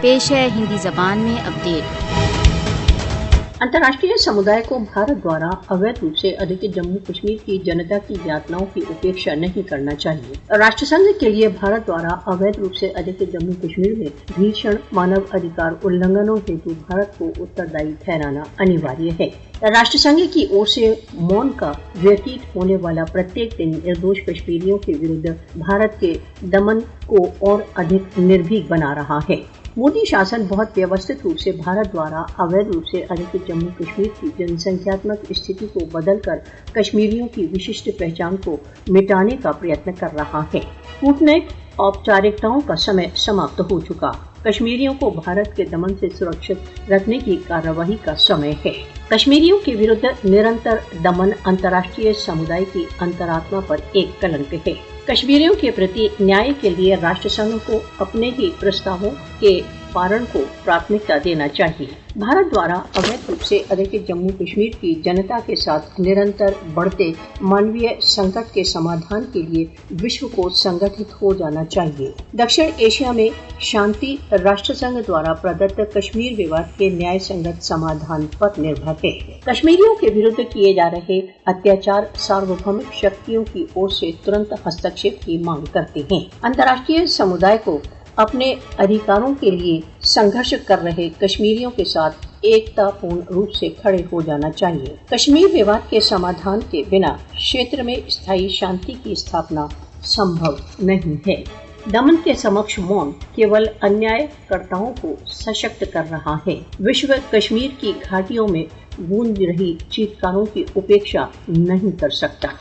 पेश है हिंदी जबान में अपडेट। अंतर्राष्ट्रीय समुदाय को भारत द्वारा अवैध रूप से अधिकृत जम्मू कश्मीर की जनता की यातनाओं की उपेक्षा नहीं करना चाहिए। राष्ट्र संघ के लिए भारत द्वारा अवैध रूप से अधिकृत जम्मू कश्मीर में भीषण मानव अधिकार उल्लंघनों हेतु भारत को उत्तरदायी ठहराना अनिवार्य है। राष्ट्र संघ की ओर से मौन का व्यतीत होने वाला प्रत्येक दिन निर्दोष कश्मीरियों के विरुद्ध भारत के दमन को और अधिक निर्भीक बना रहा है। मोदी शासन बहुत व्यवस्थित रूप से भारत द्वारा अवैध रूप से अधिकृत जम्मू कश्मीर की जनसंख्यात्मक स्थिति को बदलकर कश्मीरियों की विशिष्ट पहचान को मिटाने का प्रयत्न कर रहा है। कूटनीतिक औपचारिकताओं का समय समाप्त हो चुका। कश्मीरियों को भारत के दमन से सुरक्षित रखने की कार्यवाही का समय है। कश्मीरियों के विरुद्ध निरंतर दमन अंतर्राष्ट्रीय समुदाय की अंतरात्मा पर एक कलंक है। कश्मीरियों के प्रति न्याय के लिए राष्ट्र संघ को अपने ही प्रस्तावों के पालन को प्राथमिकता देना चाहिए। भारत द्वारा अवैध रूप से अधिकृत जम्मू कश्मीर की जनता के साथ निरंतर बढ़ते मानवीय संकट के समाधान के लिए विश्व को संगठित हो जाना चाहिए। दक्षिण एशिया में शांति राष्ट्र संघ द्वारा प्रदत्त कश्मीर विवाद के न्याय संगत समाधान पर निर्भर है। कश्मीरियों के विरुद्ध किए जा रहे अत्याचार सार्वभौमिक शक्तियों की ओर से तुरंत हस्तक्षेप की मांग करते हैं। अंतर्राष्ट्रीय समुदाय को अपने अधिकारों के लिए संघर्ष कर रहे कश्मीरियों के साथ एकतापूर्ण रूप से खड़े हो जाना चाहिए। कश्मीर विवाद के समाधान के बिना क्षेत्र में स्थायी शांति की स्थापना संभव नहीं है। दमन के समक्ष मौन केवल अन्यायकर्ताओं को सशक्त कर रहा है। विश्व कश्मीर की घाटियों में गूंज रही चीत्कारों की उपेक्षा नहीं कर सकता।